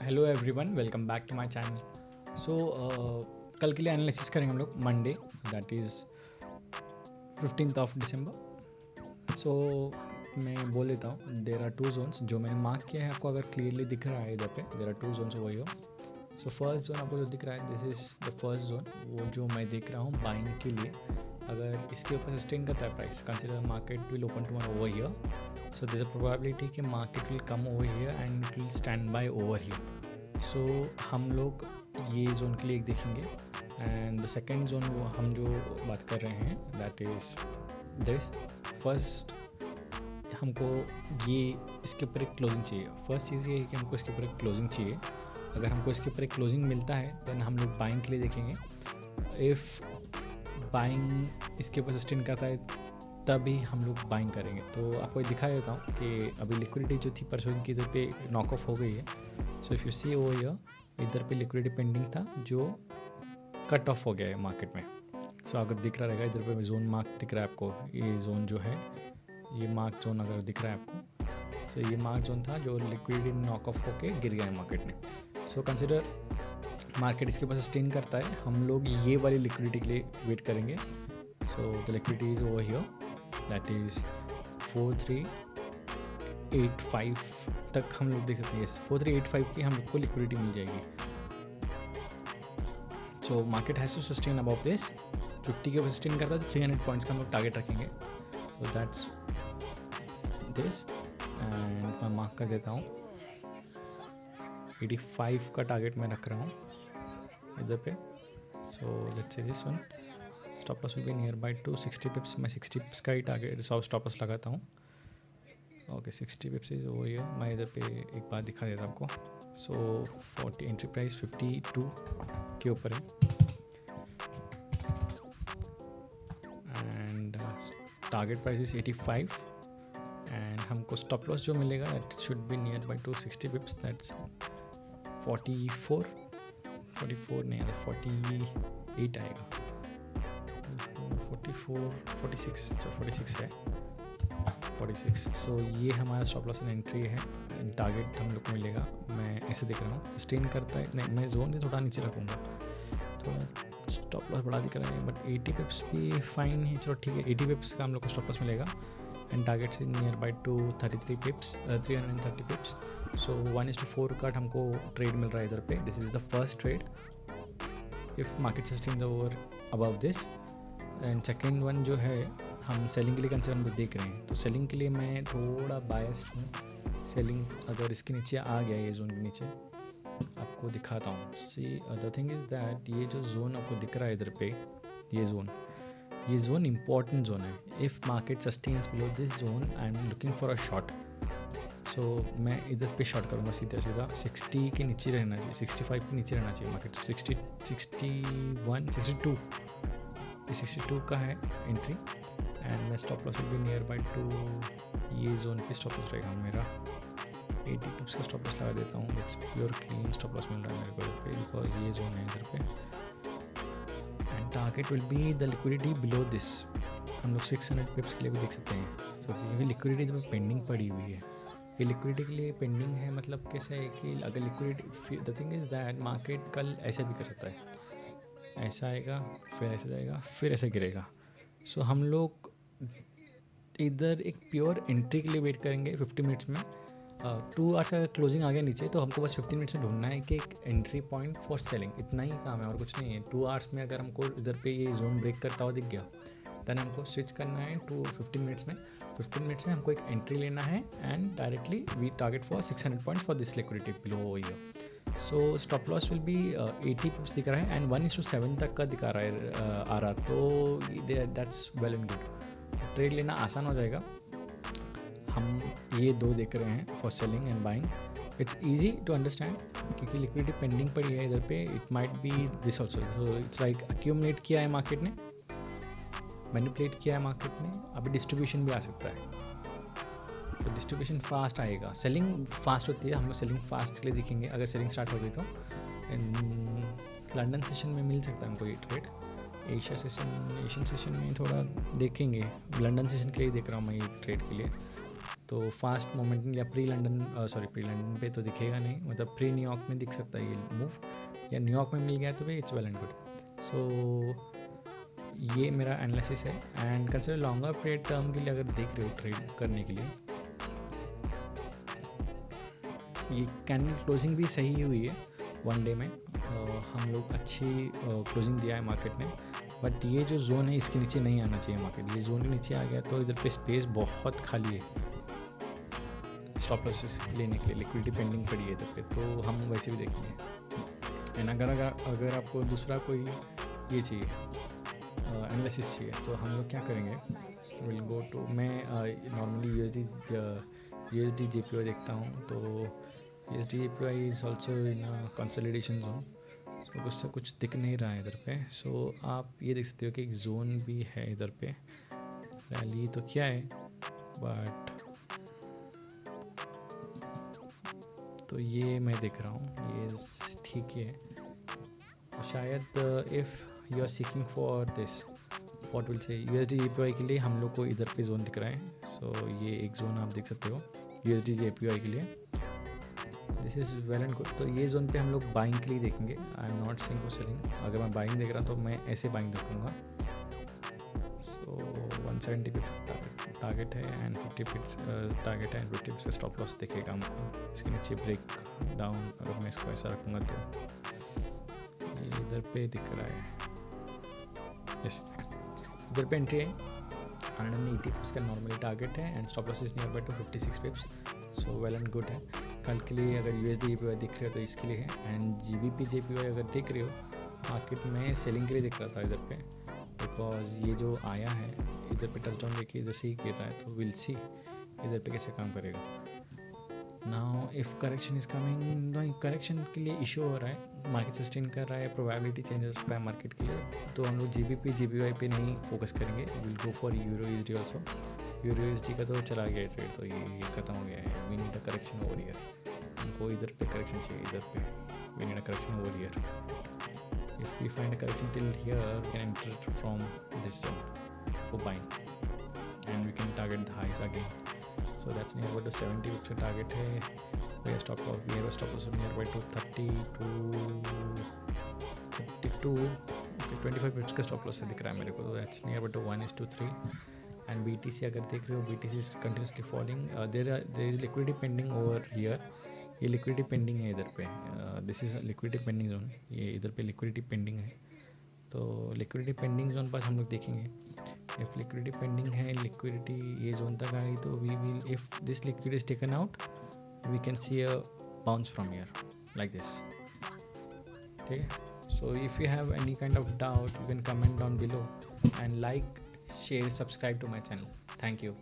Hello everyone, welcome back to my channel. So कल के लिए एनालिसिस करेंगे हम लोग Monday, that is 15th December. So मैं बोल देता हूँ, देर आर टू जोन्स जो मैंने मार्क किया है। आपको अगर क्लियरली दिख रहा है इधर पे, there are two zones over here. So first zone आपको जो दिख रहा है, this is the first zone, वो जो मैं देख रहा हूँ बाइंग के लिए। अगर इसके ऊपर सस्टेन करता है price, consider market will open tomorrow over here. So there's a probability कि market will come over here and it will stand by over here. So हम लोग ये जोन के लिए एक देखेंगे। एंड द सेकेंड जोन वो हम जो बात कर रहे हैं, दैट इज़ दिस। फर्स्ट हमको ये इसके ऊपर एक क्लोजिंग चाहिए। फर्स्ट चीज़ ये है कि हमको इसके ऊपर एक क्लोजिंग चाहिए। अगर हमको इसके ऊपर एक क्लोजिंग मिलता है देन हम लोग बाइंग के लिए देखेंगे। इफ़ बाइंग इसके ऊपर सस्टेन करता है तभी हम लोग बाइंग करेंगे। तो आपको दिखा देता हूँ कि अभी लिक्विडिटी जो थी परसों की इधर पे नॉक ऑफ हो गई है। So if you see over here, इधर पे लिक्विडिटी पेंडिंग था जो कट ऑफ हो गया है मार्केट में। सो अगर दिख रहा रहेगा इधर पे जोन मार्क दिख रहा है आपको, ये जोन जो है, ये मार्क जोन अगर दिख रहा है आपको, सो ये मार्क जोन था जो लिक्विडिटी नॉक ऑफ होके गिर गया है मार्केट में। सो कंसिडर मार्केट इसके ऊपर सस्टेन करता है, हम लोग ये वाली लिक्विडिटी के लिए वेट करेंगे। So the liquidity is over here, that is 4385 तक हम लोग देख सकते हैं। 4385 की हम लोग को लिक्विडिटी मिल जाएगी। So market has to sustain about this. 50 के ऊपर सस्टेन करता है तो 300 पॉइंट्स का हम लोग टारगेट रखेंगे। सो दैट्स दिस, एंड मैं मार्क कर देता हूँ 85 का टारगेट मैं रख रहा हूँ इधर पे। So let's say this one stop loss will be near by two 60 पिप्स। मैं 60 पिप्स का ही टारगेट स्टॉप लॉस लगाता हूँ। Okay 60 पिप्स is over here. मैं इधर पे एक बार दिखा देता हूँ आपको। सो 40 एंट्री प्राइस 52 के ऊपर है and target price is 85 and हमको स्टॉप लॉस जो मिलेगा that should be near by two 60 पिप्स, that's 44 नहीं आता, 48 आएगा। 46 है 46। सो ये हमारा स्टॉप लॉस एंड एंट्री है। टारगेट हम लोग को मिलेगा, मैं ऐसे देख रहा हूँ स्टेन करता है। नहीं, मैं जोन से थोड़ा नीचे रखूँगा, थोड़ा स्टॉप लॉस बड़ा दिख रहा है, बट 80 पिप्स भी फाइन है। चलो ठीक है, 80 पिप्स का हम लोग को स्टॉप लॉस मिलेगा एंड टारगेट से near bye to 33 pips, 330 pips. So 1:4 का हमको ट्रेड मिल रहा है इधर पे। This is the first trade if market sustain over above this. And second one जो है हम सेलिंग के लिए कंसिडर हम देख रहे हैं। तो सेलिंग के लिए मैं थोड़ा बायस्ड हूँ। सेलिंग अगर इसके नीचे आ गया, ये जोन के नीचे आपको दिखाता हूँ। See the thing is that ये जो जोन आपको दिख रहा है इधर पे, ये जोन इम्पॉर्टेंट जोन है। If market sustains below this zone I am looking for a short. So मैं इधर पे शॉर्ट करूँगा सीधा 60 के नीचे रहना चाहिए, 65 के नीचे रहना चाहिए मार्केट। 61 62 62 का है एंट्री एंड मैं stop loss will be near by two, ये जोन पे स्टॉप लॉस रहेगा मेरा। 80 पिप्स का स्टॉप लॉस लगा देता हूँ। It's pure clean stop loss मिल रहा है मेरे को इधर पे, बिकॉज ये जोन है इधर पे। And target will be the liquidity below this. हम लोग 600 पिप्स के लिए भी देख सकते हैं। सो ये लिक्विडिटी जो पेंडिंग पड़ी हुई है, ये लिक्विडिटी के लिए पेंडिंग है। मतलब कैसे है कि अगर liquidity, the thing is that market कल ऐसे भी कर सकता है, ऐसा आएगा फिर ऐसे जाएगा फिर ऐसे गिरेगा। सो हम लोग इधर एक प्योर एंट्री के लिए वेट करेंगे 50 मिनट्स में। 2 आवर्स अगर क्लोजिंग आ गया नीचे तो हमको बस 15 मिनट्स में ढूंढना है कि एक एंट्री पॉइंट फॉर सेलिंग, इतना ही काम है और कुछ नहीं है। 2 आवर्स में अगर हमको इधर पे ये जोन ब्रेक करता हुआ दिख गया देन हमको स्विच करना है टू 15 मिनट्स में। 15 मिनट्स में हमको एक एंट्री लेना है and directly we target for 600 point for this liquidity below here. So stop loss will be 80 pips दिख रहा है एंड 1:7 तक का दिखा रहा है आर। तो that's well and good, trade लेना आसान हो जाएगा। हम ये दो देख रहे हैं for selling and buying. It's easy to understand क्योंकि लिक्विडिटी पेंडिंग पड़ी है इधर पे। It might be this also. So it's like accumulate किया है मार्केट ने, मैनिपुलेट किया है मार्केट ने, अभी डिस्ट्रीब्यूशन भी आ सकता है। तो डिस्ट्रीब्यूशन फास्ट आएगा, सेलिंग फास्ट होती है। हम लोग सेलिंग फास्ट के लिए दिखेंगे। अगर सेलिंग स्टार्ट हो गई तो लंदन सेशन में मिल सकता है हमको ये ट्रेड। एशियन सेशन में थोड़ा देखेंगे। लंदन सेशन के लिए देख रहा हूँ मैं ये ट्रेड के लिए। तो फास्ट मोमेंटम या प्री लंदन पे तो दिखेगा नहीं, मतलब प्री न्यूयॉर्क में दिख सकता है ये मूव, या न्यूयॉर्क में मिल गया तो भाई इट्स वेल एंड गुड। सो ये मेरा एनालिसिस है। And consider longer period term के लिए अगर देख रहे हो ट्रेड करने के लिए, ये कैंडल क्लोजिंग भी सही हुई है वन डे में, हम लोग अच्छी क्लोजिंग दिया है मार्केट ने, बट ये जो जोन है इसके नीचे नहीं आना चाहिए मार्केट। ये जोन के नीचे आ गया तो इधर पे स्पेस बहुत खाली है स्टॉप लॉसेस लेने के लिए, लिक्विडिटी पेंडिंग पड़ी है इधर पे, तो हम वैसे भी देखेंगे। एंड अगर आपको दूसरा कोई ये चाहिए एनालिसिस चाहिए तो हम लोग क्या करेंगे, विल गो टू, मैं नॉर्मली यूएसडी जेपीवाई देखता हूँ, तो USD JPY is also in consolidation zone, तो कुछ से कुछ दिख नहीं रहा है इधर पे। सो आप ये देख सकते हो कि एक जोन भी है इधर पे, रैली तो क्या है बट, तो ये मैं देख रहा हूँ ये ठीक है। शायद if you are seeking for this what will say USD JPY के लिए हम लोग को इधर पे जोन दिख रहा है। सो ये एक जोन आप देख सकते हो यूएसडी जेपीवाई के लिए, this is well and good. तो ये जोन पे हम लोग बाइंग के लिए देखेंगे, I am not saying for selling. अगर मैं बाइंग देख रहा हूँ तो मैं ऐसे बाइंग देखूँगा। सो 170 पिप्स टारगेट है एंड 50 पिप्स टारगेट है एंड 50 पिप्स स्टॉप लॉस देखेगा हमको। इसके नीचे ब्रेक डाउन अगर मैं इसको ऐसा रखूँगा तो ये इधर पे दिख रहा है, यस इधर पे एंट्री है 180 पिप्स का नॉर्मली टारगेट है and stop loss is near by two 56 पिप्स। So well and good है। कल के लिए अगर यूएसडी जेपीवाई दिख रहे हो तो इसके लिए है। एंड जीबीपी जेपीवाई अगर देख रहे हो मार्केट में सेलिंग के लिए दिख रहा था इधर पे, बिकॉज ये जो आया है इधर पे टच डाउन देखिए इधर से ही गिर रहा है, तो विल सी इधर पे कैसे काम करेगा। Now if correction is coming, correction के लिए इशू हो रहा है, मार्केट सस्टेन कर रहा है, प्रोबेबिलिटी चेंज हो सकता है मार्केट के लिए, तो हम लोग जीबीपी जेपीवाई पे नहीं फोकस करेंगे, will go for euro USD also. Euro USD का तो चला गया ट्रेड, तो ये खत्म हो गया है। We need a correction over here, हमको इधर पे करेक्शन चाहिए, इधर पे we need a correction over here. If we find a correction till here we can enter from this zone for buying and we can target the highs again. So that's near about to 70 pips का target है। We stop loss, we have a stop loss near bye to 32 okay 25 पिप्स का stop loss दिख रहा है मेरे को, तो that's near by to 1:3। And BTC अगर देख रहे हो, BTC is continuously falling, there is liquidity pending over here, ये लिक्विडिटी पेंडिंग है इधर पे, this is liquidity pending zone, ये इधर पे लिक्विडिटी पेंडिंग है, तो लिक्विडिटी पेंडिंग जोन पास हम लोग देखेंगे। इफ लिक्विडिटी पेंडिंग है, लिक्विडिटी ये जोन तक आई तो we will, if this liquid is taken out we can see a bounce from here like this, ठीक है। So if you have any kind of doubt you can comment down below and like, share, subscribe to my channel. Thank you.